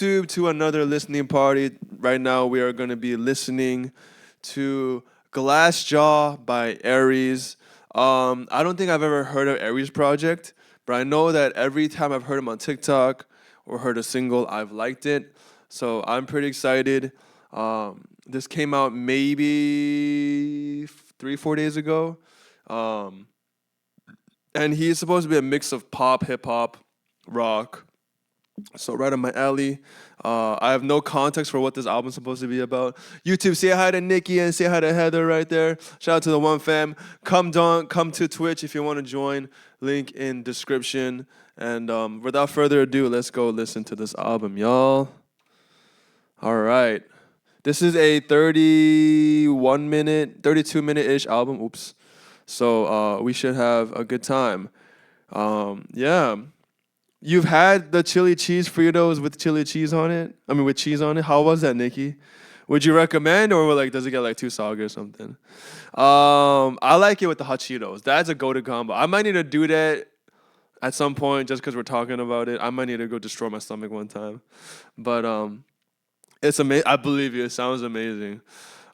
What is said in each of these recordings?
to another listening party. Right now, we are going to be listening to Glass Jaw by Aries. I don't think I've ever heard of Aries project, but I know that every time I've heard him on TikTok or heard a single, I've liked it. So I'm pretty excited. This came out maybe 3, 4 days ago. Um, and he's supposed to be a mix of pop, hip hop, rock. So right on my alley. I have no context for what this album's supposed to be about. YouTube, say hi to Nikki and say hi to Heather right there. Shout out to the One Fam. Come to Twitch if you want to join. Link in description. And without further ado, let's go listen to this album, y'all. All right. This is a 32-minute-ish album. Oops. So we should have a good time. Yeah. You've had the chili cheese Fritos with chili cheese on it? I mean, with cheese on it? How was that, Nikki? Would you recommend, or does it get like too soggy or something? I like it with the hot Cheetos. That's a go-to combo. I might need to do that at some point just because we're talking about it. I might need to go destroy my stomach one time. But it's amazing. I believe you. It sounds amazing.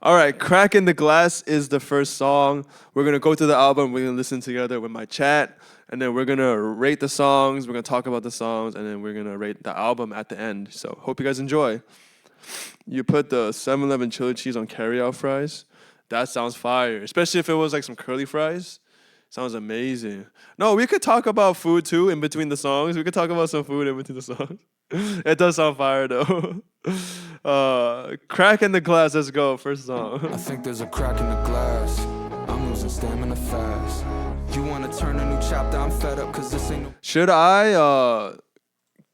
All right, Crack in the Glass is the first song. We're going to go to the album. We're going to listen together with my chat. And then we're going to rate the songs. We're going to talk about the songs. And then we're going to rate the album at the end. So hope you guys enjoy. You put the 7-Eleven chili cheese on carryout fries. That sounds fire. Especially if it was like some curly fries. Sounds amazing. No, we could talk about food too in between the songs. We could talk about some food in between the songs. It does sound fire though. Crack in the Glass. Let's go. First song. I think there's a crack in the glass. I'm losing stamina fast. You wanna turn a new chapter? I'm fed up cause this ain't no. Should I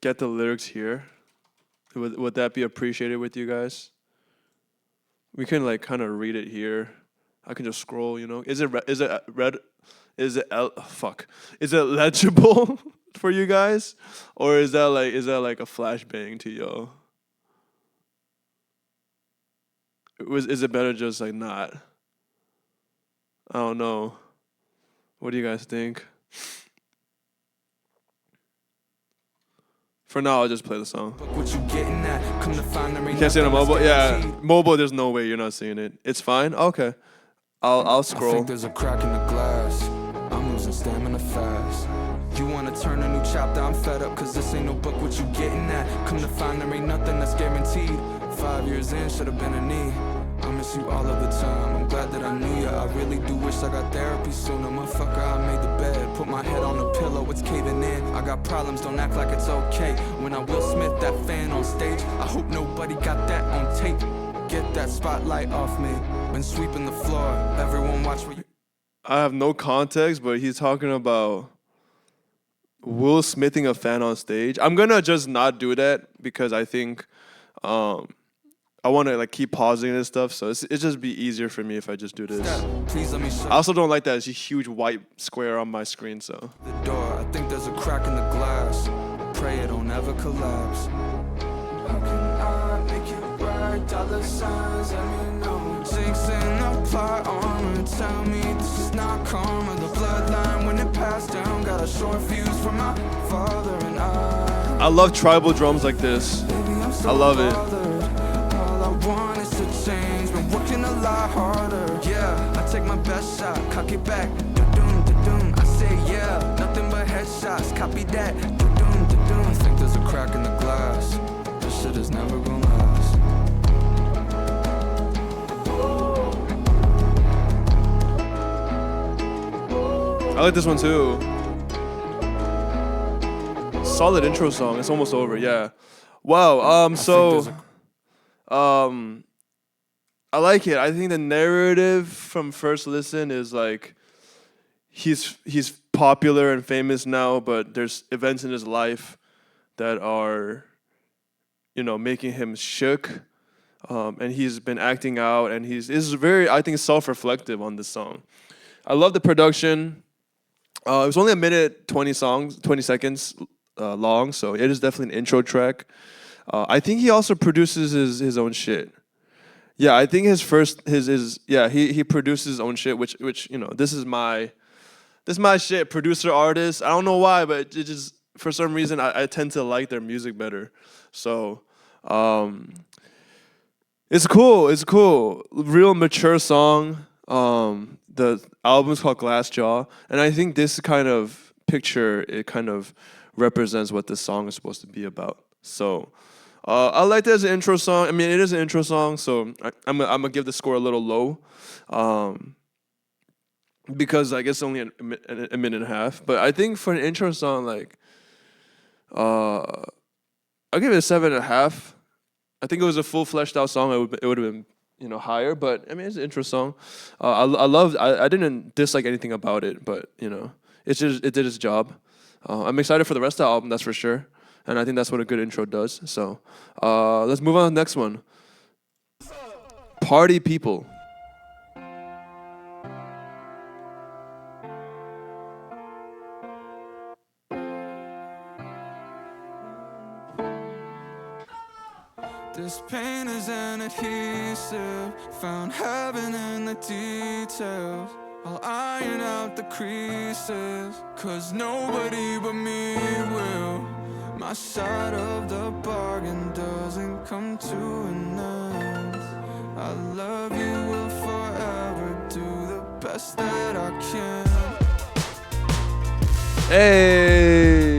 get the lyrics here? Would that be appreciated with you guys? We can like kind of read it here. I can just scroll, you know. Is it red? Is it legible for you guys, or is that like a flashbang to y'all? Is it better just like not? I don't know. What do you guys think? For now, I'll just play the song. What you getting at? Come to find there ain't You can't see it on nothing mobile? that's Yeah, guaranteed. mobile, there's no way you're not seeing it. It's fine? Okay. I'll I scroll. think there's a crack in the glass. I'm losing stamina fast. You wanna turn a new chapter? I'm fed up cause this ain't no book. What you getting at? Come to find there ain't nothing that's guaranteed. 5 years in, should've been a knee. I miss you all of the time. I'm glad that I knew ya. I really do wish I got therapy sooner. Motherfucker, I made the bed. Put my head on the pillow, it's caving in. I got problems, don't act like it's okay. When I Will Smith that fan on stage, I hope nobody got that on tape. Get that spotlight off me. Been sweeping the floor. Everyone watch where you. I have no context, but he's talking about Will Smithing a fan on stage. I'm gonna just not do that because I think I want to like keep pausing and stuff, so it's just be easier for me if I just do this. Please let me show I also don't like that it's a huge white square on my screen, so. the door. I think there's a crack in the glass. Pray it don't ever collapse. How can I make it right? Dollar signs, let me know. Jinx in the plot armor. Tell me this is not karma. The bloodline when it passed down. Got a short fuse from my father and I love tribal drums like this. Baby, I'm so I love it. bothered. All I want is to change. Been working a lot harder. Yeah, I take my best shot. Cock it back. Da-doom, da-doom. I say yeah. Nothing but headshots. Copy that. Da-doom, da-doom. I think there's a crack in the glass. This shit is never gonna last. I like this one too. Solid intro song. It's almost over. Yeah. Wow. I like it. I think the narrative from first listen is like he's popular and famous now, but there's events in his life that are, making him shook. And he's been acting out, and is very, I think, self-reflective on this song. I love the production. It was only 1:20 seconds long, so it is definitely an intro track. I think he also produces his own shit. Yeah, I think he produces his own shit, which this is my shit, producer artist. I don't know why, but it just for some reason I tend to like their music better. So Um, it's cool. It's cool. Real mature song. The album's called Glass Jaw, and I think this kind of picture it kind of represents what this song is supposed to be about. So, I like that as an intro song. I mean, it is an intro song, so I'm gonna give the score a little low, um, because I guess only a minute and a half. But I think for an intro song, like, I'll give it a 7.5. I think it was a full fleshed out song. It would have been higher, but I mean it's an intro song. I loved. I didn't dislike anything about it, but it did its job. I'm excited for the rest of the album, that's for sure, and I think that's what a good intro does. So let's move on to the next one. Party People. This pain is an adhesive, found heaven in the details. I'll iron out the creases, cause nobody but me will. My side of the bargain doesn't come to an end. I love you, will forever do the best that I can. Hey.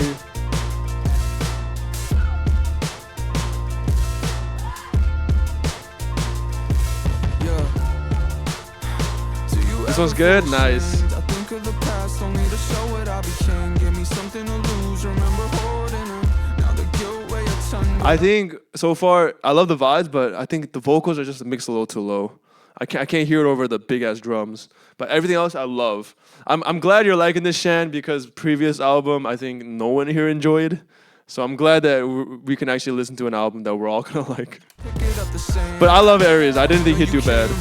This one's good. Nice. I think of the past only to show what I became. Give me something to lose. Remember holding her. Now the guilt weigh a ton. I think so far I love the vibes, but I think the vocals are just mixed a little too low. I can't hear it over the big ass drums. But everything else I love. I'm glad you're liking this, Shan, because previous album I think no one here enjoyed. So I'm glad that we can actually listen to an album that we're all gonna like. But I love Aries. I didn't think he'd do bad.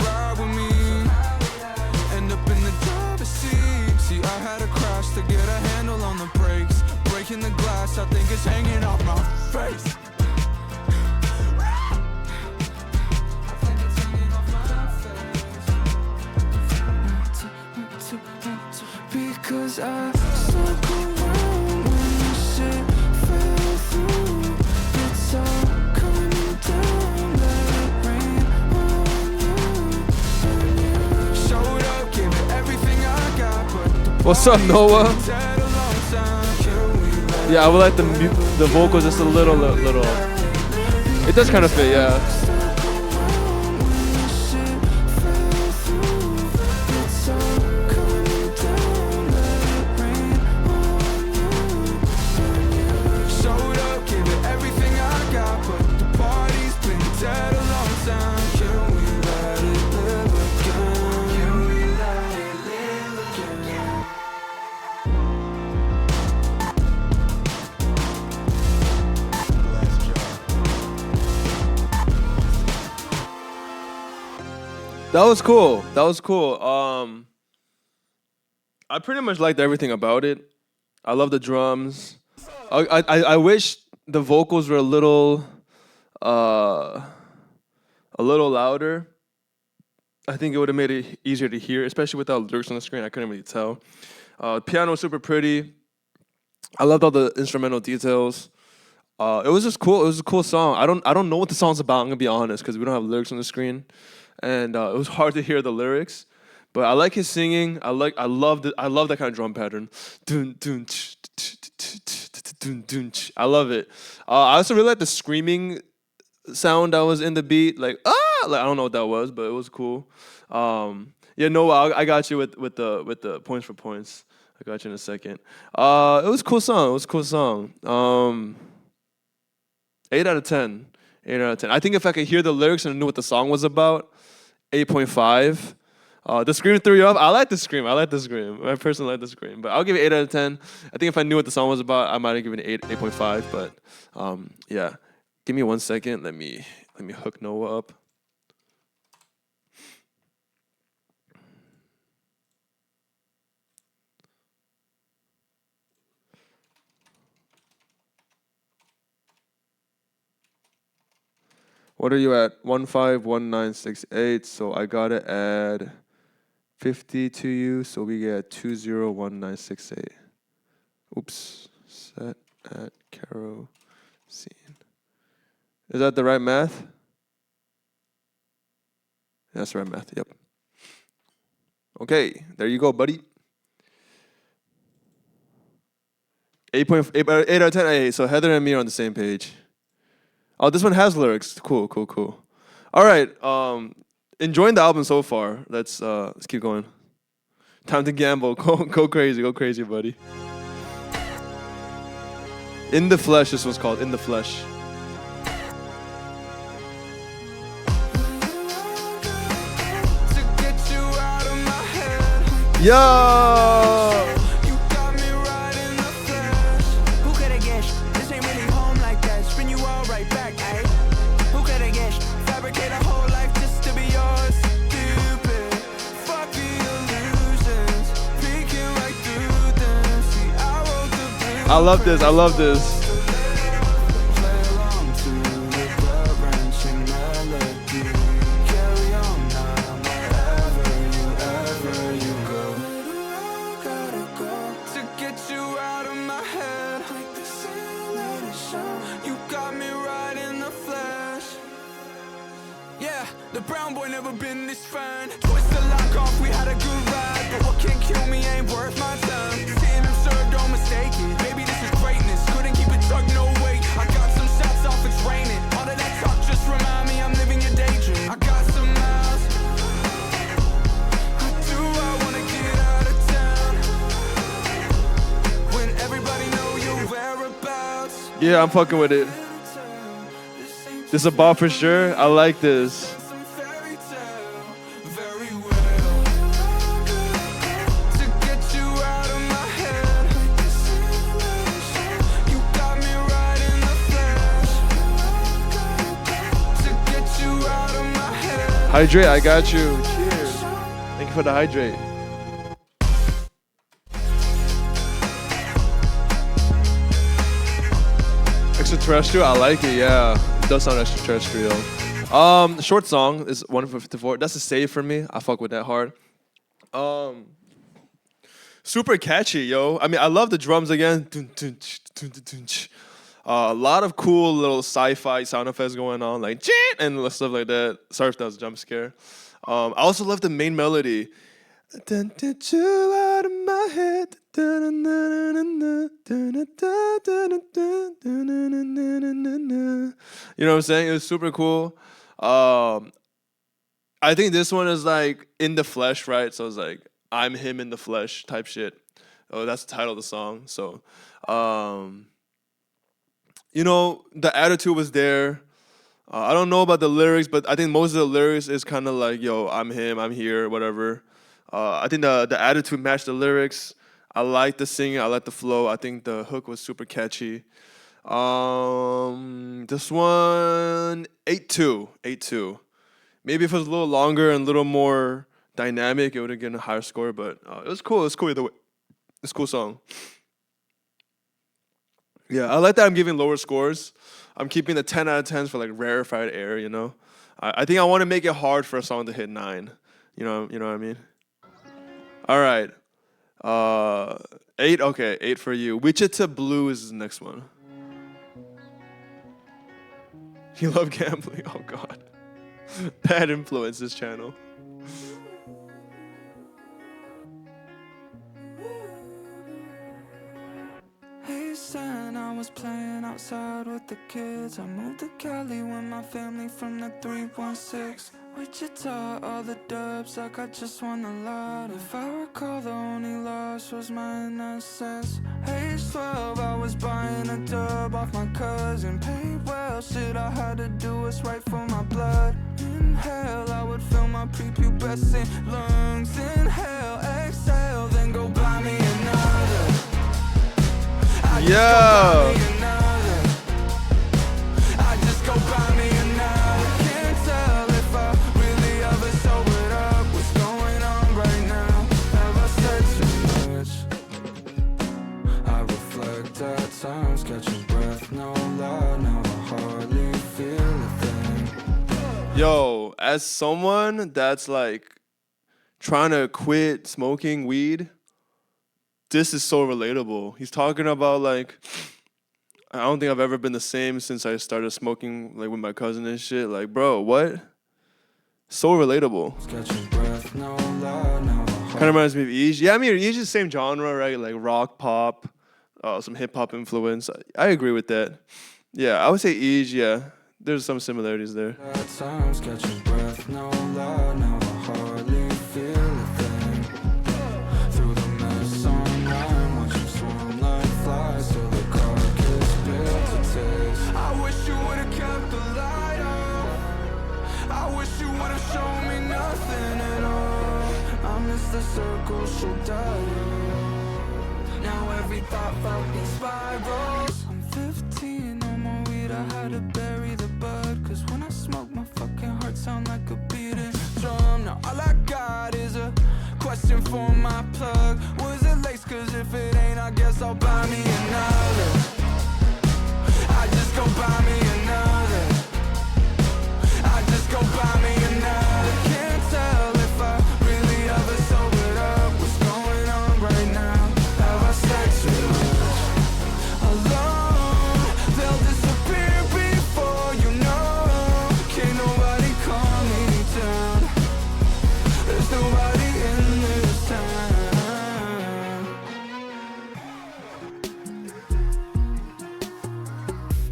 To get a handle on the brakes, breaking the glass, I think it's hanging off my face. Because I stuck around when you said fell through. It's all coming down, let it rain on you. Showed up, gave it everything I got, but what's up, Noah? Yeah, I would like the vocals just a little. It does kind of fit, yeah. That was cool. That was cool. I pretty much liked everything about it. I love the drums. I wish the vocals were a little louder. I think it would have made it easier to hear, especially without lyrics on the screen. I couldn't really tell. Piano was super pretty. I loved all the instrumental details. It was just cool. It was a cool song. I don't know what the song's about. I'm gonna be honest, because we don't have lyrics on the screen, and it was hard to hear the lyrics. But I like his singing. I love that kind of drum pattern. Dun, dun, ch, ch, ch, ch, dun, dun, ch. I love it. I also really like the screaming sound that was in the beat. Like I don't know what that was, but it was cool. Yeah, Noah, I got you with the points for points. I got you in a second. It was a cool song. It was a cool song. 8 out of 10. 8 out of 10. I think if I could hear the lyrics and knew what the song was about, 8.5. The scream threw you off. I like the scream. I personally like the scream. But I'll give it 8 out of 10. I think if I knew what the song was about, I might have given it 8.5. But yeah. Give me 1 second. Let me hook Noah up. What are you at? 151968. So I gotta add 50 to you. So we get 201968. Oops. Set at kerosene. Is that the right math? That's the right math. Yep. Okay, there you go, buddy. 8.8 out of 10. Hey, so Heather and me are on the same page. Oh, this one has lyrics. Cool. All right. Enjoying the album so far. Let's keep going. Time to gamble. Go crazy, buddy. In the Flesh. This one's called In the Flesh. Yo. I love this. The brown boy never been this fine. Twist the lock off, we had a good ride. But what can't kill me ain't worth my time. Seeing him serve, don't mistake it. Baby, this is greatness. Couldn't keep it tucked, no way. I got some shots off, it's raining. All of that talk just remind me I'm living your daydream. I got some miles. I wanna get out of town. When everybody know your whereabouts. Yeah, I'm fucking with it. This is a bop for sure. I like this. Hydrate, I got you. Cheers. Thank you for the hydrate. Extraterrestrial, I like it, yeah. It does sound extraterrestrial. Short song is 154. That's a save for me. I fuck with that hard. Super catchy, yo. I mean, I love the drums again. A lot of cool little sci-fi sound effects going on, like and stuff like that. Sorry if that was a jump scare. I also love the main melody. You out of my head. You know what I'm saying? It was super cool. I think this one is like In the Flesh, right? So it's like I'm him in the flesh type shit. Oh, that's the title of the song. So, you know, the attitude was there. I don't know about the lyrics, but I think most of the lyrics is kind of like, yo, I'm him, I'm here, whatever. I think the attitude matched the lyrics. I like the singing, I like the flow. I think the hook was super catchy. This one, 8-2. Maybe if it was a little longer and a little more dynamic, it would have gotten a higher score, but it was cool. It's cool either way. It's a cool song. Yeah, I like that I'm giving lower scores. I'm keeping the 10 out of 10s for like rarefied air, you know? I think I want to make it hard for a song to hit 9. You know what I mean? All right. 8, okay, 8 for you. Wichita Blue is the next one. You love gambling? Oh, God. Bad influence, this channel. Hey son, I was playing outside with the kids. I moved to Cali with my family from the 316. Wichita, all the dubs like I just won a lot. If I recall, the only loss was my innocence. Age 12, I was buying a dub off my cousin. Paid well, shit I had to do was right for my blood. Inhale, I would fill my prepubescent lungs. Inhale, exhale, then go buy me another. Yo! I just go buy me another. Can't tell if I really ever sobered up. What's going on right now? Have I said too much? I reflect at times, catching breath, no lie. Now I hardly feel a thing. Yo, as someone that's like trying to quit smoking weed, this is so relatable. He's talking about like, I don't think I've ever been the same since I started smoking like with my cousin and shit. Like, bro, what? So relatable. Catching breath, no lie, no Kind of reminds me of Easy. Yeah, I mean, Easy's the same genre, right? Like rock, pop, some hip hop influence. I agree with that. Yeah, I would say Easy. Yeah, there's some similarities there. At times catching breath, no lie, now I hardly feel a thing. Through the mess online, watching swim like flies till the carcass built to taste. I wish you would've kept the light off. I wish you would've shown me nothing at all. I miss the circle so dire. Now every thought felt these spirals. I'm 15 on my weed, I had to bury the bud. Cause when I smoke, my fucking heart sound like a beating drum. Now all I got is a question for my plug. Was it lace? Cause if it ain't, I guess I'll buy me another. I just go buy me another. I just go buy me another. Can't tell if I really ever sobered up. What's going on right now? Have I sex too much? Alone, they'll disappear before you know. Can't nobody calm me down. There's nobody in this town.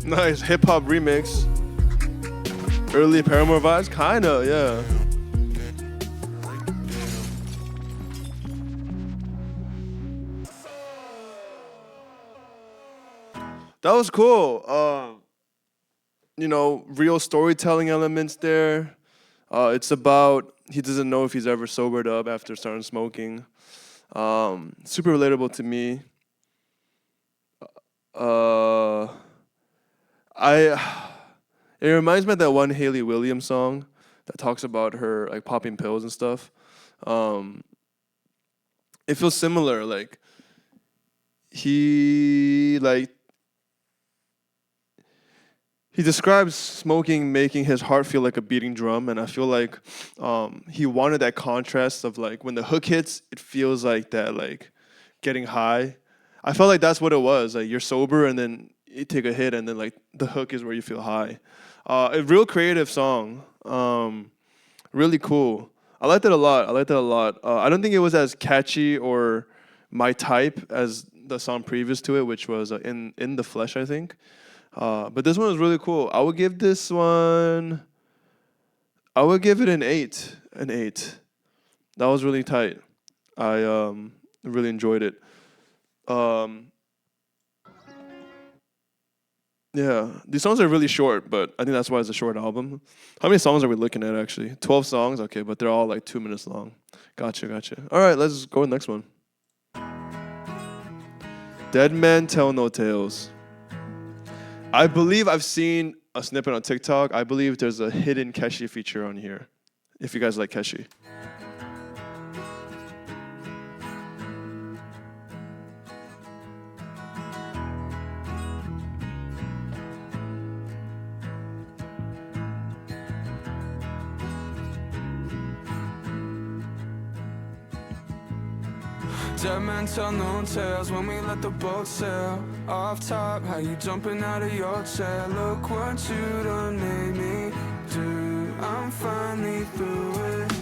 Nice hip hop remix. Early Paramore vibes, kinda, yeah. That was cool. You know, real storytelling elements there. It's about he doesn't know if he's ever sobered up after starting smoking. Super relatable to me. It reminds me of that one Hayley Williams song that talks about her like popping pills and stuff. It feels similar. Like he describes smoking making his heart feel like a beating drum, and I feel like he wanted that contrast of like when the hook hits, it feels like that like getting high. I felt like that's what it was. Like you're sober and then you take a hit and then like the hook is where you feel high. A real creative song. Really cool. I liked it a lot. I don't think it was as catchy or my type as the song previous to it, which was in the Flesh, I think. But this one was really cool. I would give it an 8. An 8. That was really tight. I really enjoyed it. Yeah, these songs are really short, but I think that's why it's a short album. How many songs are we looking at, actually? 12 songs? Okay, but they're all like 2 minutes long. Gotcha. All right, let's go to the next one. Dead Men Tell No Tales. I believe I've seen a snippet on TikTok. I believe there's a hidden Keshi feature on here, if you guys like Keshi. Dead men tell no tales when we let the boat sail. Off top, how you jumping out of your chair? Look what you done made me do. I'm finally through with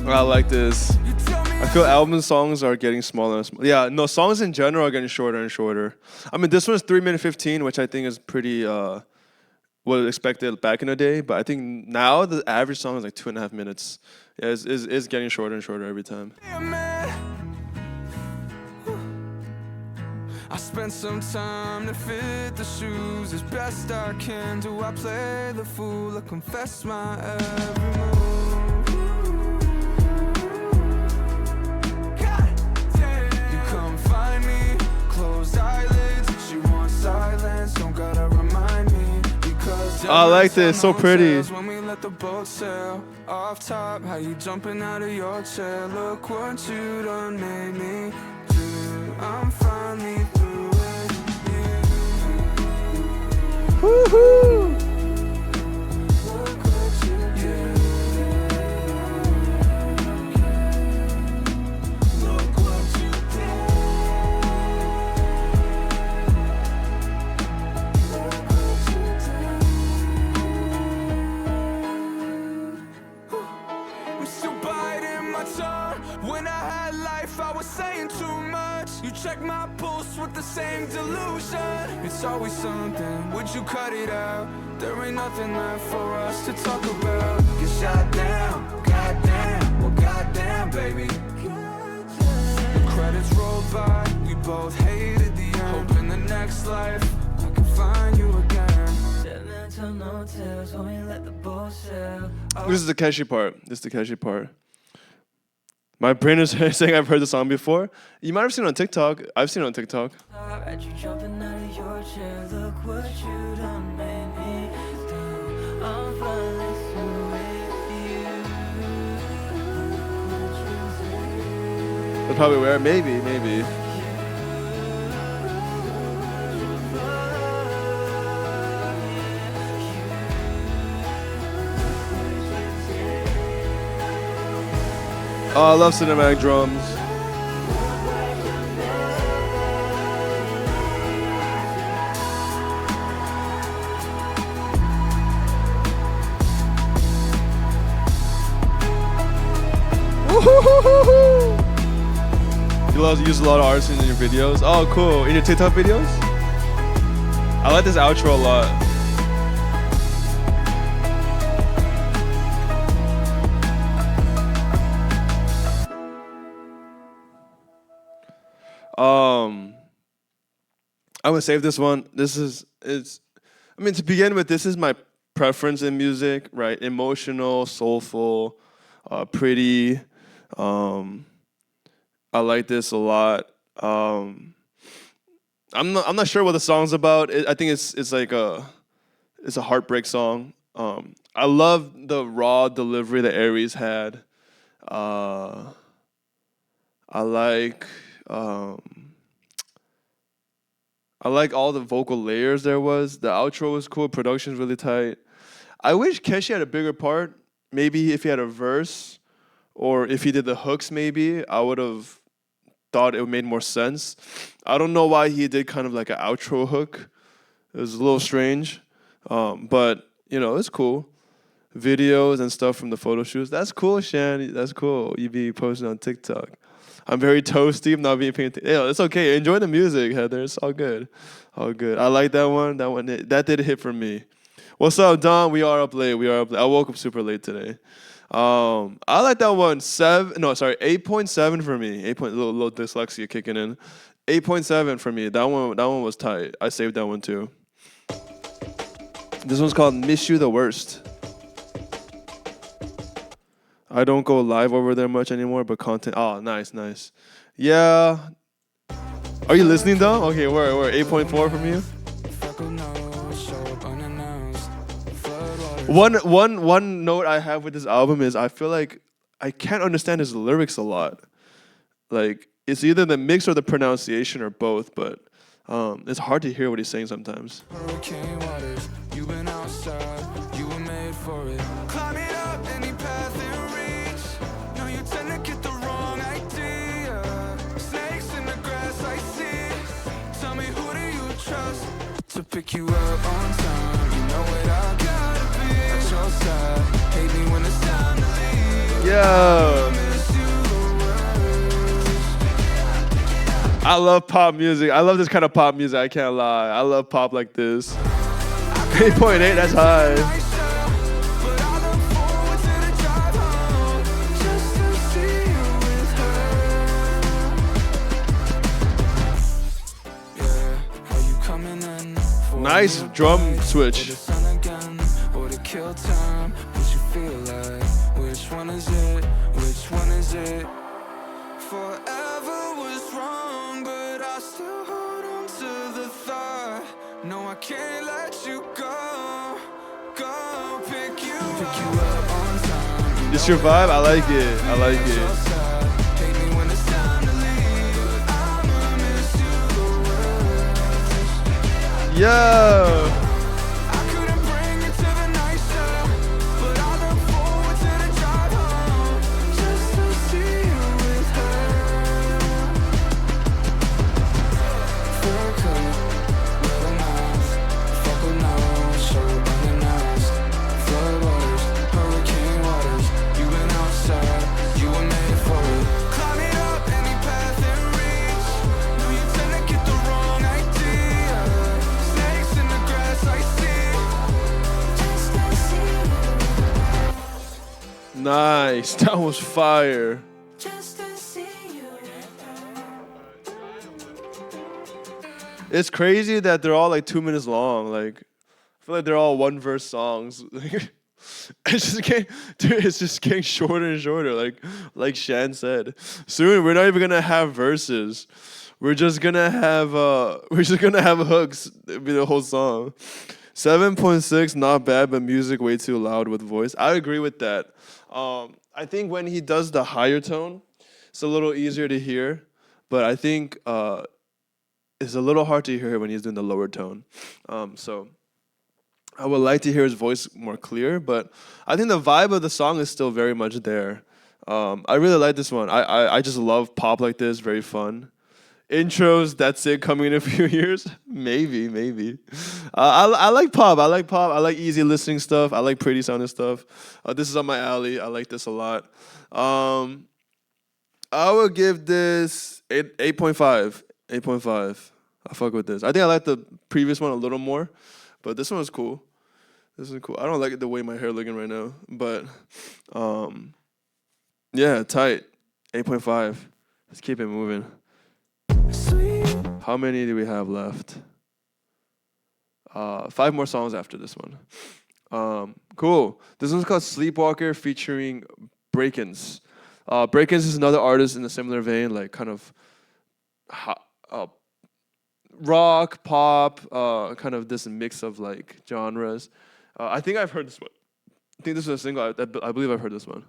you. I like this. I feel album songs are getting smaller and smaller. Yeah, no, songs in general are getting shorter and shorter. I mean, this one's 3 minutes 15, which I think is pretty what expected back in the day. But I think now the average song is like 2.5 minutes. Yeah, it's getting shorter and shorter every time. I spent some time to fit the shoes as best I can. Do I play the fool or confess my every move? Eyelids, she wants silence, don't gotta remind me because I like this, so pretty. When we let the boat sail off top, how you jumping out of your chair? Look what you done made me do. I'm finally through with you. Woohoo! Look what you did. When I had life, I was saying too much. You check my pulse with the same delusion. It's always something, would you cut it out? There ain't nothing left for us to talk about. Get shot down, goddamn, well goddamn, baby. The credits rolled by, we both hated the end. Hope in the next life, I can find you again. No tales when we let the bullshit. This is the catchy part. My brain is saying I've heard the song before. You might have seen it on TikTok. I've seen it on TikTok. You jumping out of your chair. Look what you done made me do. I'm finally through with you. That's probably where. Maybe. Oh, I love cinematic drums. You use a lot of artists in your videos. Oh, cool. In your TikTok videos? I like this outro a lot. I'm gonna save this one. To begin with, this is my preference in music, right? Emotional, soulful, pretty. I like this a lot. I'm not sure what the song's about. I think it's a heartbreak song. I love the raw delivery that Aries had. I like all the vocal layers there was. The outro was cool. Production's really tight. I wish Keshi had a bigger part. Maybe if he had a verse, or if he did the hooks, maybe I would have thought it made more sense. I don't know why he did kind of like an outro hook. It was a little strange, but it's cool. Videos and stuff from the photo shoots. That's cool, Shan. That's cool. You be posting on TikTok. I'm very toasty. I'm not being paid. It's okay. Enjoy the music, Heather. It's all good. All good. I like that one. That did hit for me. What's up, Don? We are up late. I woke up super late today. I like that one. 8.7 for me. Little dyslexia kicking in. 8.7 for me. That one was tight. I saved that one too. This one's called "Miss You the Worst." I don't go live over there much anymore, but content. Oh, nice. Yeah. Are you listening though? Okay, we're 8.4 from you. One note I have with this album is I feel like I can't understand his lyrics a lot. Like it's either the mix or the pronunciation or both, but it's hard to hear what he's saying sometimes. Hurricane waters, you've been outside, you were made for it. Climbing up any path in reach. No, you tend to get the wrong idea. Snakes in the grass I see. Tell me, who do you trust to pick you up on time? You know what I gotta be at your side. Hate me when it's time to leave. Yo. I love pop music. I love this kind of pop music. I can't lie. I love pop like this. 8.8, that's high. Nice drum switch. Which one is it? Forever was wrong, but I still hold on to the thought. No, I can't let you go. Go pick you up on time. It's your vibe? I like it. Yo. Nice. That was fire. It's crazy that they're all like 2 minutes long. Like, I feel like they're all one verse songs. It's just getting shorter and shorter. Like Shan said, soon we're not even gonna have verses. We're just gonna have hooks. It'll be the whole song. 7.6, not bad, but music way too loud with voice. I agree with that. I think when he does the higher tone, it's a little easier to hear. But I think it's a little hard to hear when he's doing the lower tone. So I would like to hear his voice more clear, but I think the vibe of the song is still very much there. I really like this one. I just love pop like this, very fun. Intros, that's it, coming in a few years. Maybe. I like pop. I like easy listening stuff. I like pretty sounding stuff. This is on my alley. I like this a lot. I would give this 8.5. 8.5. I fuck with this. I think I like the previous one a little more, but this one is cool. This is cool. I don't like the way my hair looking right now, but yeah, tight. 8.5. Let's keep it moving. How many do we have left? 5 more songs after this one. Cool. This one's called Sleepwalker featuring Breakins. Breakins is another artist in a similar vein, like kind of rock, pop, kind of this mix of like genres. I think I've heard this one. I think this is a single. I believe I've heard this one.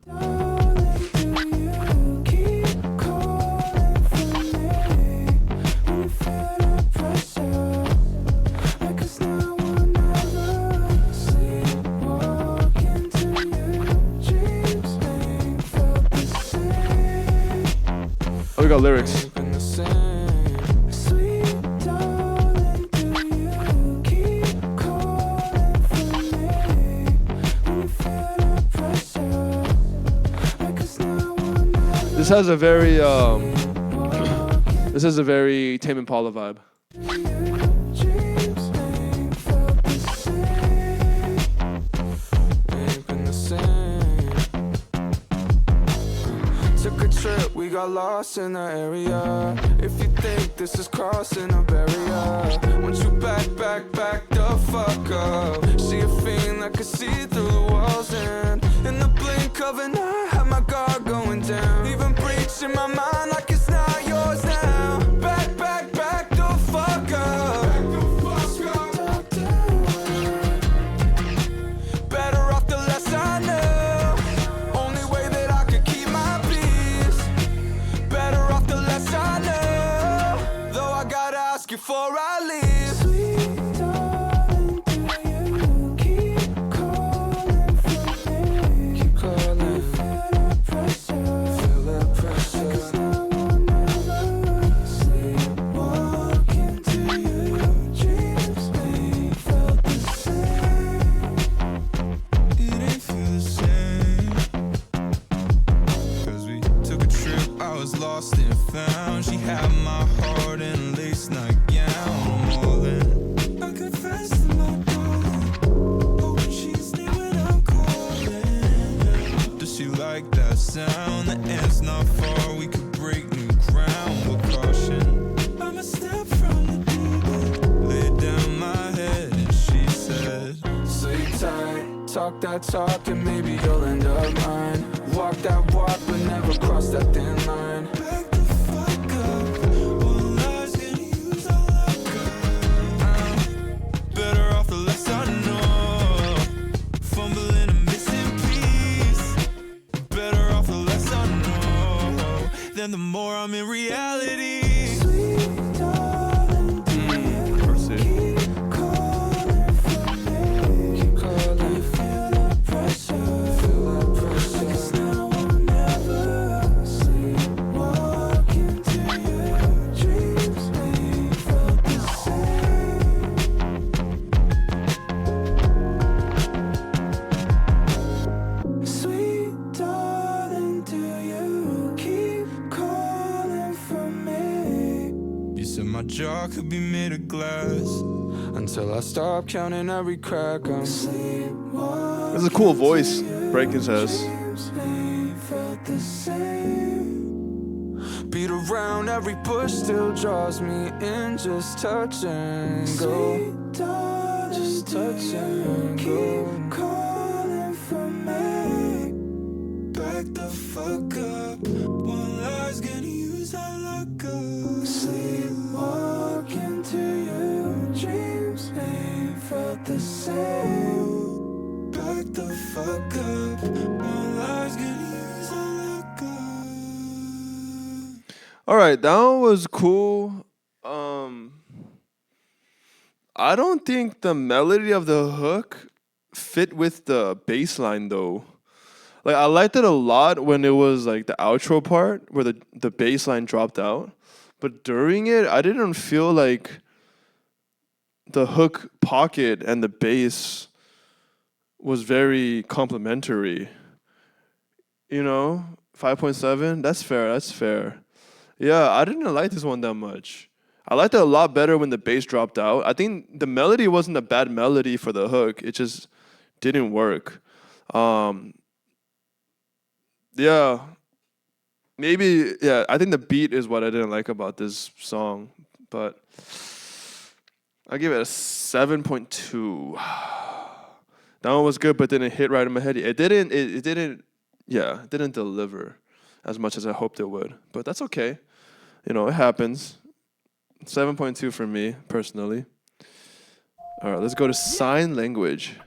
Oh, we got lyrics. This has a very Tame Impala vibe. Took a trip, we got lost in the area. If you think this is crossing a barrier, once you back the fuck up. See a fiend that could see through the walls, and in the blink of an eye, had my guard going down. Even breach in my mind like it's not yours now. Back the fuck up. Better off the less I know. Only way that I could keep my peace. Better off the less I know. Though I gotta ask you before I leave. Lost and found. She had my heart in a lace nightgown. I'm all in. I confess to my darling. Oh, she's there when I'm calling. Does she like that sound? The end's not far. We could break new ground with caution. I'm a step from the deep end. Laid down my head and she said, sleep tight. Talk that talk and maybe you'll end up mine. Walk that walk but never cross that thin line. Back the fuck up. All lies can use all I've got. Better off the less I know. Fumbling a missing piece. Better off the less I know. Then the more I'm in reality. Sweet darling, jaw could be made of glass until I stop counting every crack. I'm sleepwalking. This is a cool voice Breakins has. beat around every bush still draws me in. Just touch and go. Sweet darling, just touch and go. Keep calling for me. Back the fuck up. One lie's gonna use our luck up. Sleepwalking to you. Dreams ain't felt the same. Back the fuck up. One lie's gonna use our luck up. All right, that one was cool. I don't think the melody of the hook fit with the bass line though. Like I liked it a lot when it was like the outro part where the bass line dropped out. But during it, I didn't feel like the hook pocket and the bass was very complementary. You know, 5.7, that's fair, that's fair. Yeah, I didn't like this one that much. I liked it a lot better when the bass dropped out. I think the melody wasn't a bad melody for the hook. It just didn't work. Yeah, maybe, yeah, I think the beat is what I didn't like about this song. But I give it a 7.2. That one was good, but didn't hit right in my head. It didn't, yeah, it didn't deliver as much as I hoped it would. But that's okay. You know, it happens. 7.2 for me, personally. All right, let's go to sign language.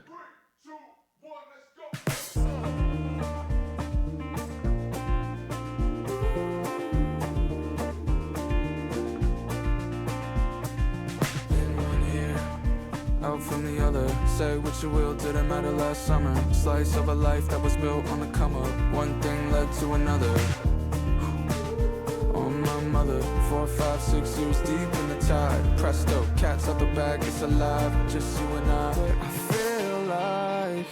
Out from the other, say what you will, didn't matter last summer. Slice of a life that was built on the come up. One thing led to another. On my mother, 4, 5, 6 years deep in the tide. Presto, cats out the bag, it's alive, just you and I. But I feel like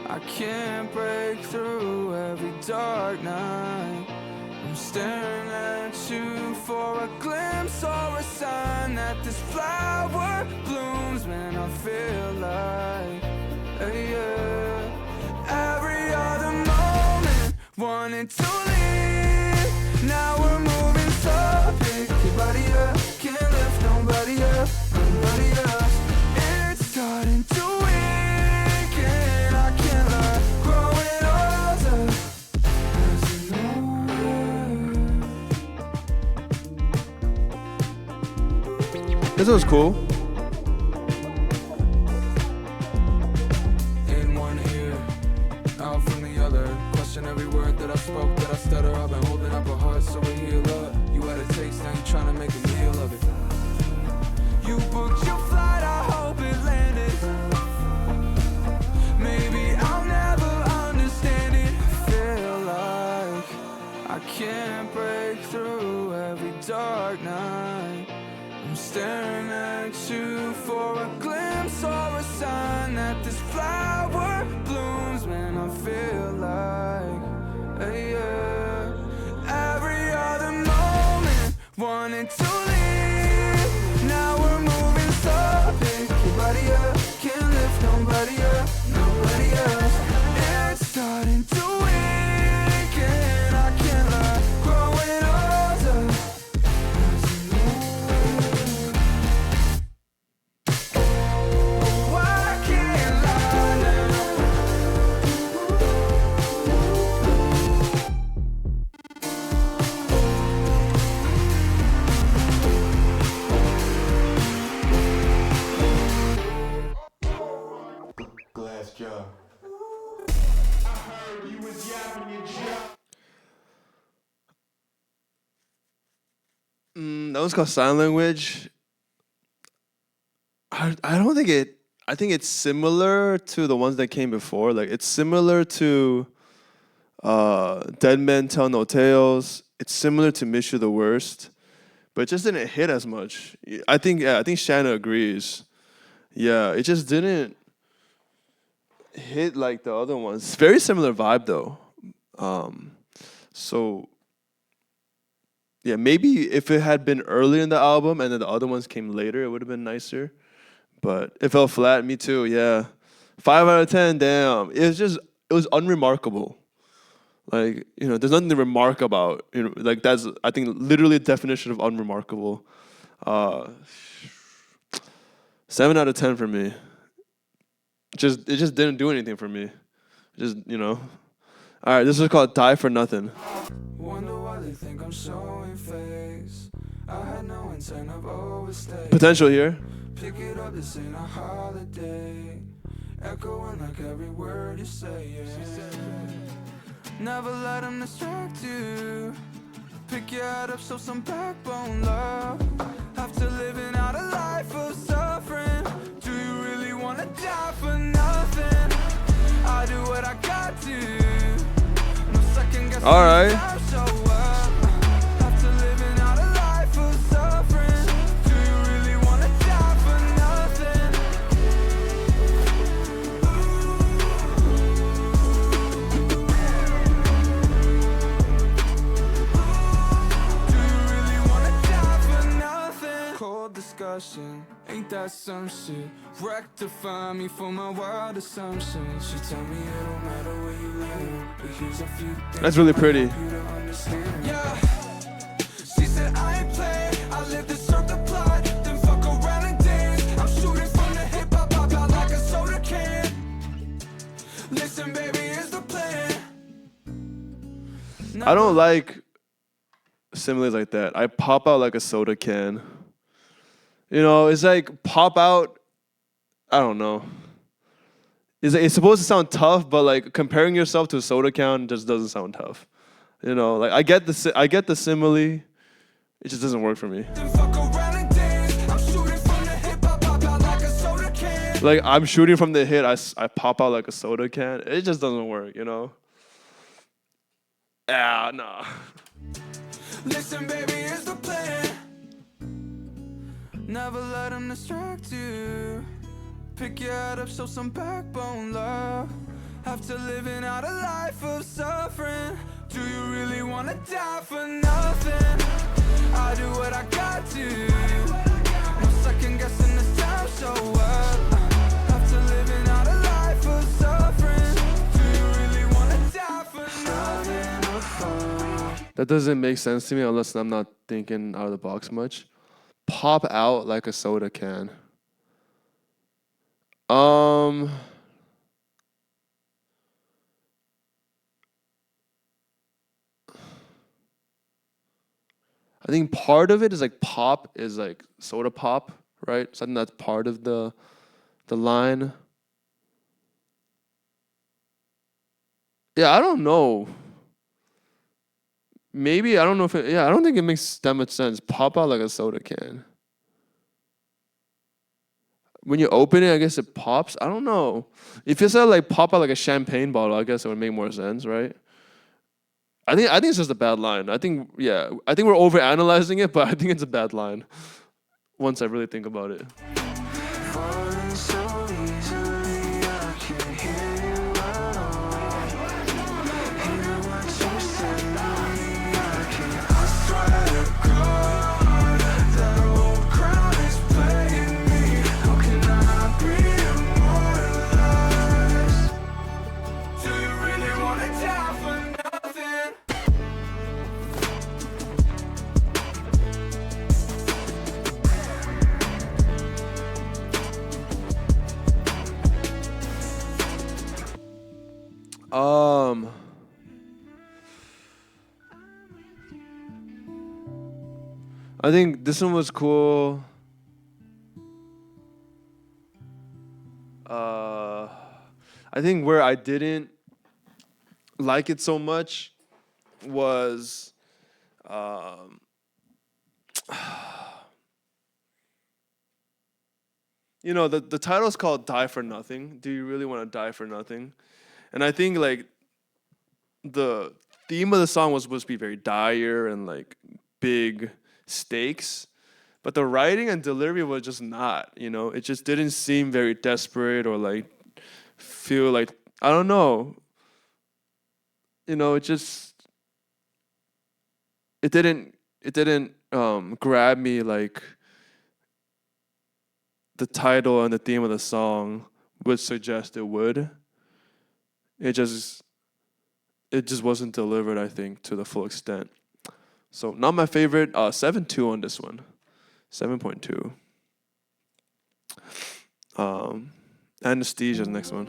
I can't break through every dark night. I'm staring at you for a glimpse or a sign that this flower blooms. Man, I feel like, yeah, every other moment wanted to leave. Now we're moving so pick your body up, can't lift nobody up, nobody else. It's starting to weaken, I can't lie, growing older. As you know. This was cool. In one ear, out from the other. Question every word that I spoke, that I stutter. I've been holding up a heart so we heal up. You had a taste, now you trying to make a meal of it. You booked your flight, I hope it landed. Maybe I'll never understand it. I feel like I can't break through every dark night. I'm staring at you for a glimpse or a sign that this flower blooms. Man, I feel like, yeah, every other moment wanted to leave. Now we're moving so pick your body up, can't lift nobody up, nobody else. It's starting to weaken, I can't lie, growing older. That was called sign language. I don't think it. I think it's similar to the ones that came before. Like it's similar to Dead Men Tell No Tales. It's similar to Miss You the Worst, but it just didn't hit as much. I think Shanna agrees. Yeah, it just didn't hit like the other ones. Very similar vibe though. So yeah, maybe if it had been earlier in the album and then the other ones came later, it would have been nicer. But it fell flat. Me too. Yeah, 5 out of 10. Damn, it was unremarkable. Like, there's nothing to remark about. Like that's, I think, literally the definition of unremarkable. Uh, 7 out of 10 for me. It just didn't do anything for me. All right, this is called "Die for Nothing." Wonder why they think I'm showing face. I had no intent of overstay. Potential here. Pick it up, this ain't a holiday. Echoing like every word you say, yeah. Never let them distract you. Pick your head up, show some backbone, love. After living out a life of suffering, do you really wanna die for nothing? I do what I got to. No second guessing. All right. After living out a life of suffering, do you really wanna die for nothing? Do you really wanna die for nothing? Cold discussion, ain't that some shit? Rectify me for my wild assumptions. She tell me it don't matter where you live, but here's a few things That's really pretty. you to understand. Yeah. She said I ain't playing, I live to serve the plot, then fuck around and dance. I'm shooting from the hip hop, pop out like a soda can. Listen, baby, here's the plan. I don't like similes like that. I pop out like a soda can. It's like pop out. I don't know. It's supposed to sound tough, but like comparing yourself to a soda can just doesn't sound tough. Like I get the simile. It just doesn't work for me. Then fuck around and dance. I'm shooting from the hip hop, pop out like a soda can. Like I'm shooting from the hit, I pop out like a soda can. It just doesn't work, Yeah, nah. Listen, baby, here's the plan. Never let them distract you. Pick your head up, show some backbone, love. After living out a life of suffering, do you really wanna die for nothing? I do what I got to. No second guessing this time, so what? After living out a life of suffering, do you really wanna die for nothing? That doesn't make sense to me unless I'm not thinking out of the box much. Pop out like a soda can. I think part of it is like pop is like soda pop, right? Something that's part of the line. Yeah, I don't know. Maybe I don't know if I don't think it makes that much sense. Pop out like a soda can. When you open it, I guess it pops. I don't know. If you said like pop out like a champagne bottle, I guess it would make more sense, right? I think it's just a bad line. I think we're overanalyzing it, but I think it's a bad line. Once I really think about it. Falling so easily, I can't hear you at all. Hear what you say, I can't. I swear to God, that old crowd is playing me. How can I be immortalized? Do you really wanna die for nothing? I think this one was cool. I think where I didn't like it so much was the title's called Die for Nothing. Do you really want to die for nothing? And I think like the theme of the song was supposed to be very dire and like big stakes, but the writing and delivery was just not. It just didn't seem very desperate or like feel like, I don't know. It didn't grab me like the title and the theme of the song would suggest it would. It it just wasn't delivered, I think, to the full extent. So not my favorite. 7.2 on this one. 7.2. Anesthesia is the next one.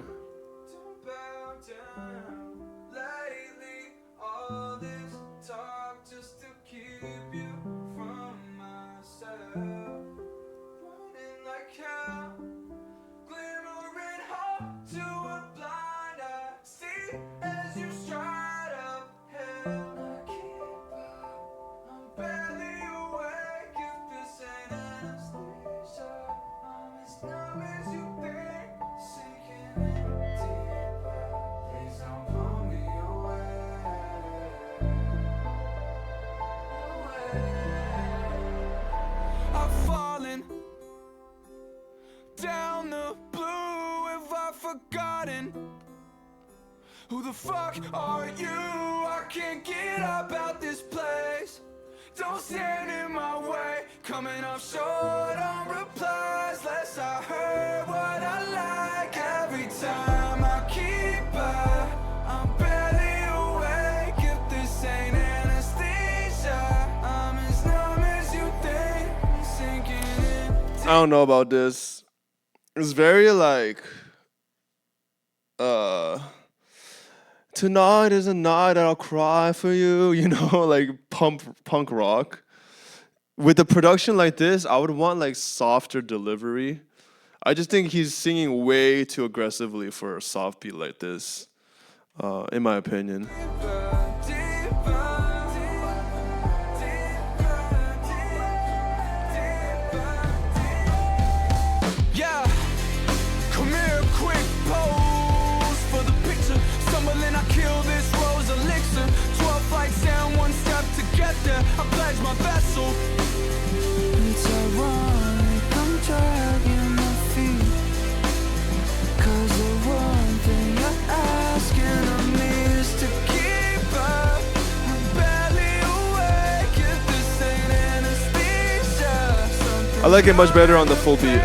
Down the blue, have I forgotten? Who the fuck are you? I can't get up out this place. Don't stand in my way. Coming up short on replies. Less I heard what I like. Every time I keep up, I'm barely awake. If this ain't anesthesia, I'm as numb as you think. Sinking in. I don't know about this. It's very like, tonight is a night that I'll cry for you, you know, like punk rock. With a production like this, I would want like softer delivery. I just think he's singing way too aggressively for a soft beat like this, in my opinion. I pledge my vessel. It's ironic, I'm dragging my feet. 'Cause the one thing you're asking of me is to keep up. I'm barely awake if this ain't anesthesia. I like it much better on the full beat.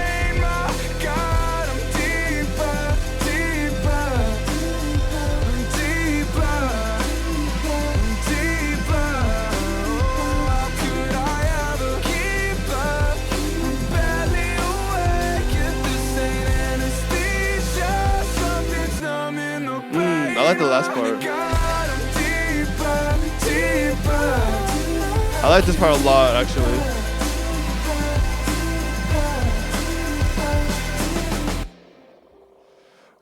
I like the last part. I like this part a lot, actually.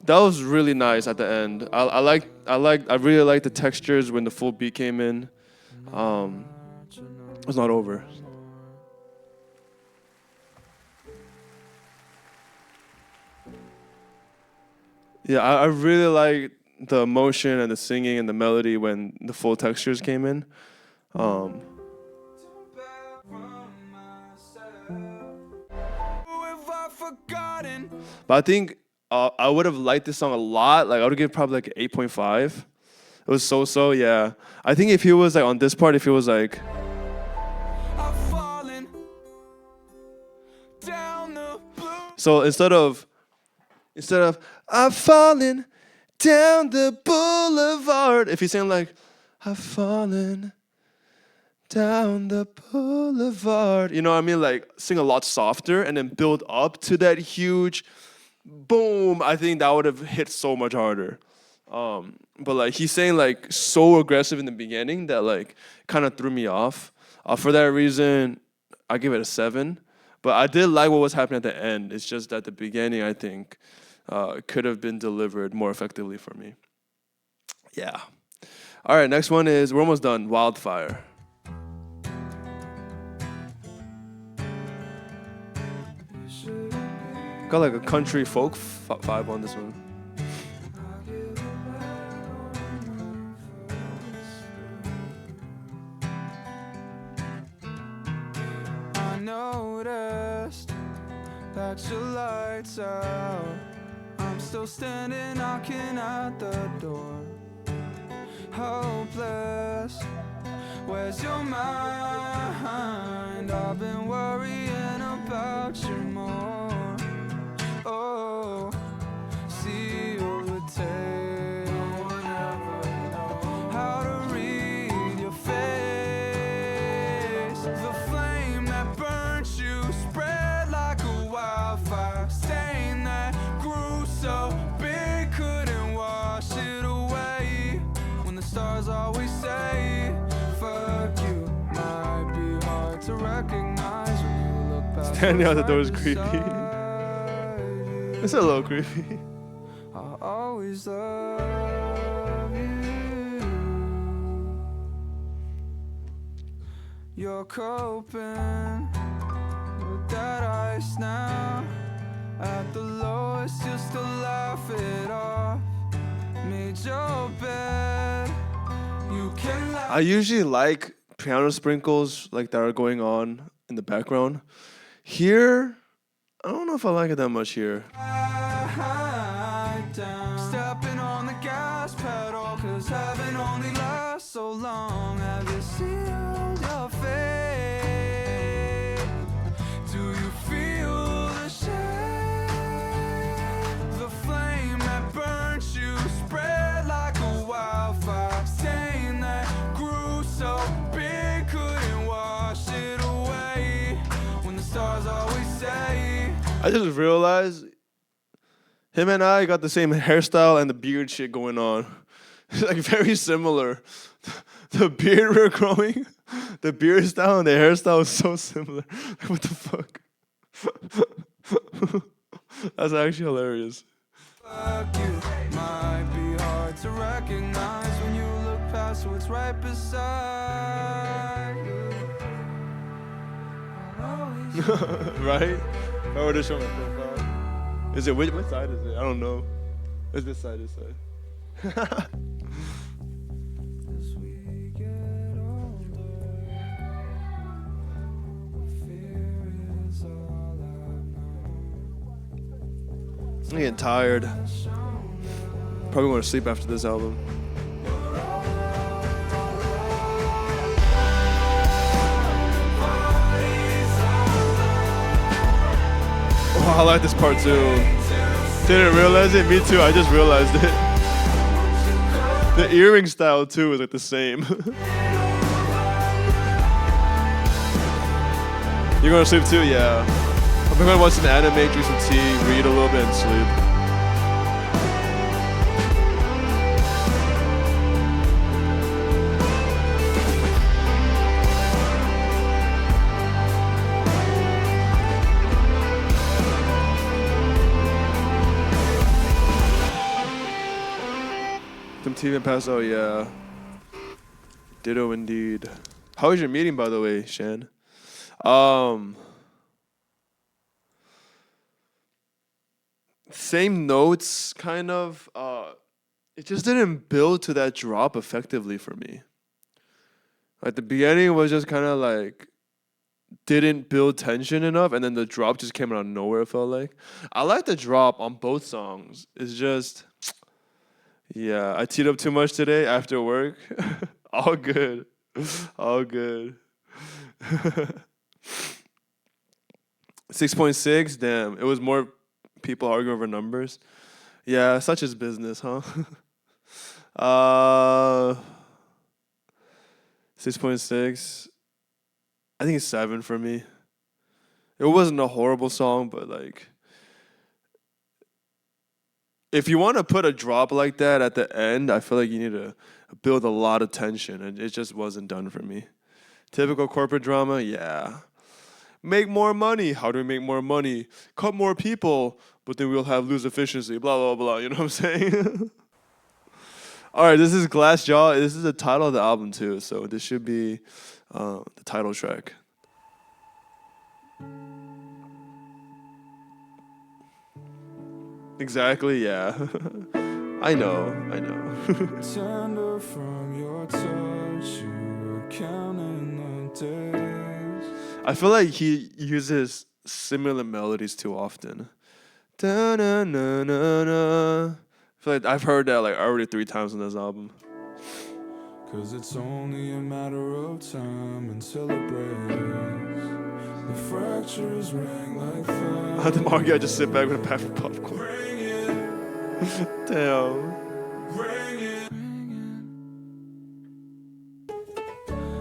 That was really nice at the end. I really like the textures when the full beat came in. It's not over. Yeah, I really like the emotion and the singing and the melody when the full textures came in. But I think I would have liked this song a lot. Like I would give probably like 8.5. It was so, yeah. I think if he was like on this part, if he was like, so instead of I've fallen down the boulevard, if he's saying like I've fallen down the boulevard, you know what I mean? Like sing a lot softer and then build up to that huge boom. I think that would have hit so much harder. But like he's saying like so aggressive in the beginning that like kind of threw me off. For that reason, I give it a 7. But I did like what was happening at the end. It's just that the beginning, I think, could have been delivered more effectively for me. Yeah. All right, next one is, we're almost done, Wildfire. Got like a country folk vibe on this one. I noticed that your lights out. I'm still standing, knocking at the door. Hopeless, where's your mind? I've been worrying about you more. Oh, see you would take. No one ever knows to recognize when you look past Standing out the what's door is right creepy. beside It's a little creepy. you. I'll always love you. You're coping with that ice now. At the lowest, you still laugh it off. Made your bed. You can laugh. I usually like piano sprinkles like that are going on in the background. Here, I don't know if I like it that much here. Down. Stepping on the gas pedal, 'cause heaven only lasts so long. Have you sealed your fate? Do you feel the shame? The flame that burnt you spread like a wildfire. Stain that grew so big, couldn't wash it away. When the stars always say, I just realized him and I got the same hairstyle and the beard shit going on. It's like very similar. The beard we're growing, the beard style and the hairstyle is so similar. What the fuck? That's actually hilarious. fuck you. Might be hard to recognize when you look past what's right beside you. I'll always Right? If I were to show my profile. Is it, which side is it? I don't know. It's this side, this side. as we get older, fear is all I know. I'm getting tired. Probably going to sleep after this album. Oh, I like this part too. Didn't realize it? Me too, I just realized it. The earring style too is like the same. You're going to sleep too? Yeah. I'm going to watch some anime, drink some tea, read a little bit, and sleep. Some TV and pass. Oh yeah. Ditto indeed. How was your meeting, by the way, Shan? Same notes, kind of. It just didn't build to that drop effectively for me. Like the beginning was just kind of like didn't build tension enough, and then the drop just came out of nowhere. It felt like I like the drop on both songs. It's just, yeah, I teed up too much today after work. All good, all good. 6.6. Damn, it was more people arguing over numbers. Yeah, such is business, huh? 6.6. I think it's 7 for me. It wasn't a horrible song, but like, if you want to put a drop like that at the end, I feel like you need to build a lot of tension, and it just wasn't done for me. Typical corporate drama, yeah. Make more money. How do we make more money? Cut more people, but then we'll have lose efficiency. Blah blah blah. You know what I'm saying? All right, this is Glassjaw. This is the title of the album too, so this should be the title track. Exactly, yeah. I know. Tender from your touch, you were counting the days. I feel like he uses similar melodies too often. Da-na-na-na-na. I feel like I've heard that like already 3 times on this album. 'Cause it's only a matter of time until it breaks. The fractures ring like fire. At the market, I just sit back with a pack of popcorn. Bring it, Damn. bring it.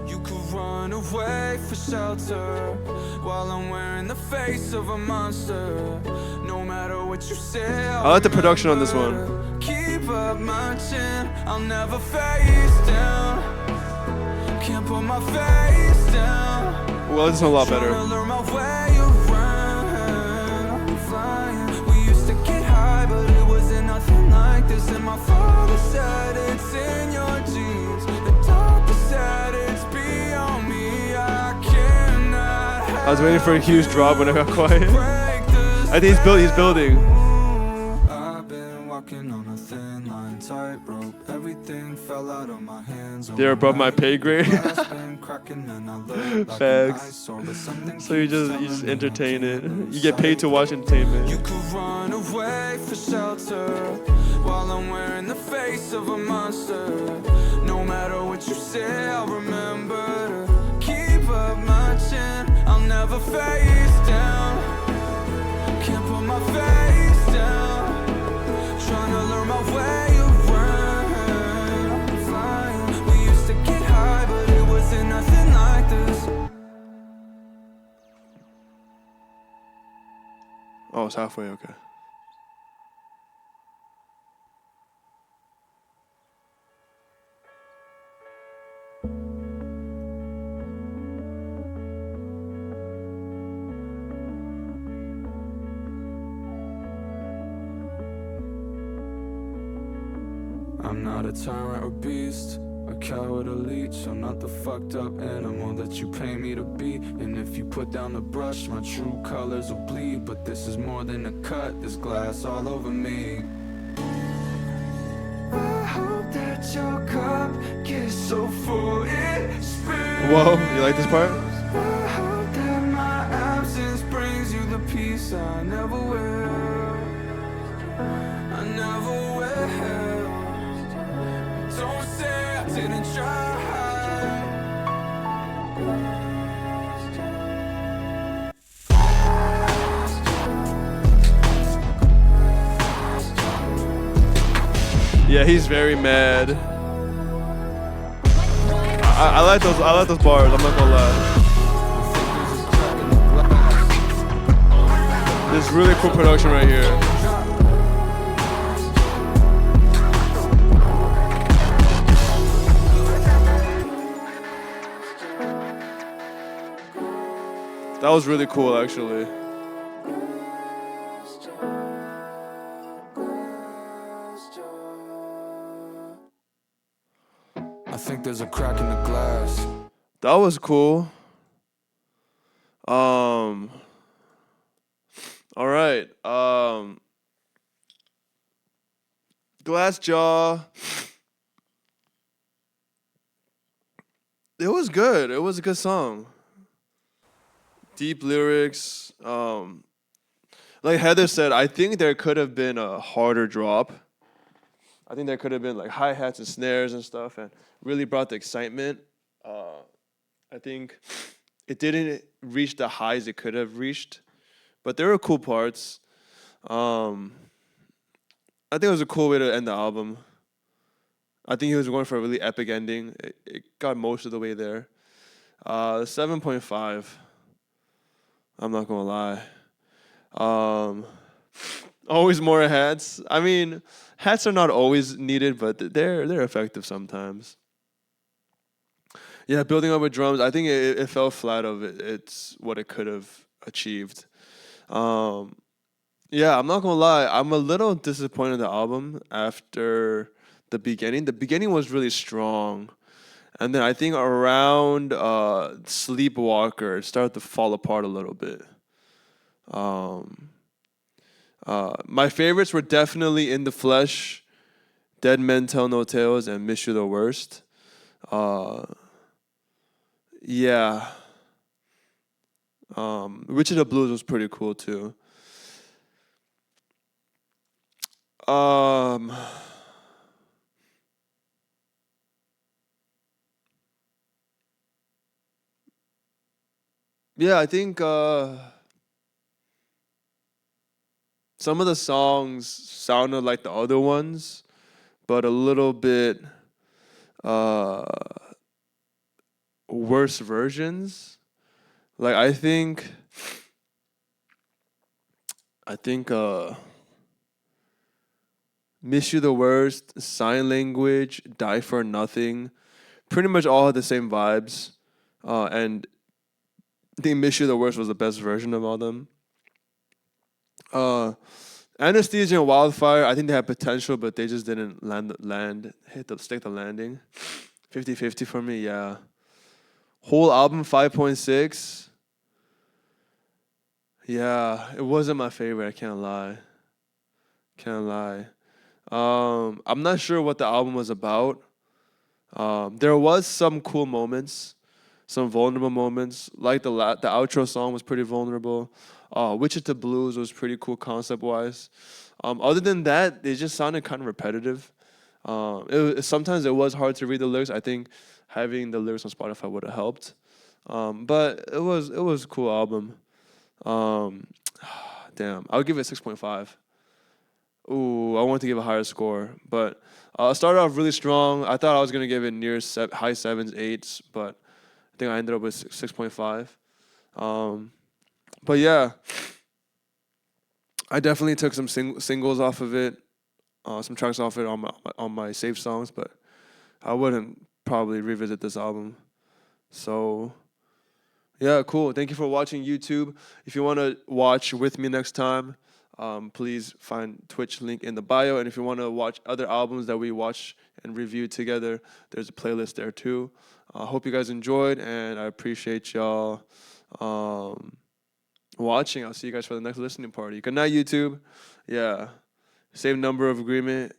You could run away for shelter while I'm wearing the face of a monster. No matter what you say, I like the production on this one. Keep up my chin, I'll never face down. Can't put my face down. Well, it's a lot better. Tryna learn my way around. I'm flying. We used to get high, but it wasn't nothing like this. And my father said it's in your genes. The doctor said it's beyond me. I cannot. I was waiting for a huge drop when I got quiet. I think he's building. I've been walking on a thin line, tightrope. Everything fell out of my hands. They're above my pay grade. Facts. So you just entertain it. You get paid to watch entertainment. You could run away for shelter while I'm wearing the face of a monster. No matter what you say, I'll remember to keep up my chin. I'll never face down. Can't put my face down. Trying to learn my way around. I'm flying. We used to get high, but it wasn't nothing like this. Oh, it's halfway, okay. I'm not a tyrant or beast, a coward or leech. I'm not the fucked up animal that you pay me to be. And if you put down the brush, my true colors will bleed. But this is more than a cut, this glass all over me. I hope that your cup gets so full it spills. Whoa, you like this part? I hope that my absence brings you the peace I never will. I never will. Don't say I didn't try. Yeah, he's very mad. I like those bars, I'm not gonna lie. This really cool production right here. That was really cool, actually. I think there's a crack in the glass. That was cool. All right. Glass Jaw. It was good. It was a good song. Deep lyrics. Like Heather said, I think there could have been a harder drop. I think there could have been like hi-hats and snares and stuff, and really brought the excitement. I think it didn't reach the highs it could have reached, but there were cool parts. I think it was a cool way to end the album. I think he was going for a really epic ending. It got most of the way there. 7.5. I'm not gonna lie. Always more hats. I mean, hats are not always needed, but they're effective sometimes. Yeah, building up with drums. I think it fell flat of it. It's what it could have achieved. Yeah, I'm not gonna lie. I'm a little disappointed in the album after the beginning. The beginning was really strong. And then I think around Sleepwalker, it started to fall apart a little bit. My favorites were definitely In the Flesh, Dead Men Tell No Tales, and Miss You the Worst. Yeah. Wichita Blues was pretty cool too. Yeah, I think some of the songs sounded like the other ones, but a little bit worse versions. Like I think Miss You the Worst, Sign Language, Die for Nothing, pretty much all had the same vibes. And I think Miss You the Worst was the best version of all them. Uh, Anesthesia and Wildfire, I think they had potential, but they just didn't stick the landing. 50-50 for me, yeah. Whole album 5.6. Yeah, it wasn't my favorite, I can't lie. Can't lie. I'm not sure what the album was about. There was some cool moments, some vulnerable moments. Like the outro song was pretty vulnerable. Wichita Blues was pretty cool concept wise. Other than that, they just sounded kind of repetitive. Sometimes it was hard to read the lyrics. I think having the lyrics on Spotify would have helped. But it was a cool album. Um, damn, I would give it 6.5. Ooh, I wanted to give a higher score, but I started off really strong. I thought I was gonna give it near high sevens, eights, but I think I ended up with 6.5. But yeah, I definitely took some singles off of it, some tracks off it on my saved songs, but I wouldn't probably revisit this album. So yeah, cool. Thank you for watching YouTube. If you want to watch with me next time, please find Twitch link in the bio. And if you want to watch other albums that we watch and review together, there's a playlist there too. I hope you guys enjoyed, and I appreciate y'all watching. I'll see you guys for the next listening party. Good night, YouTube. Yeah. Same number of agreement.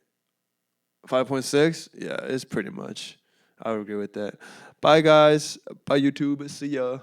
5.6? Yeah, it's pretty much. I would agree with that. Bye, guys. Bye, YouTube. See ya.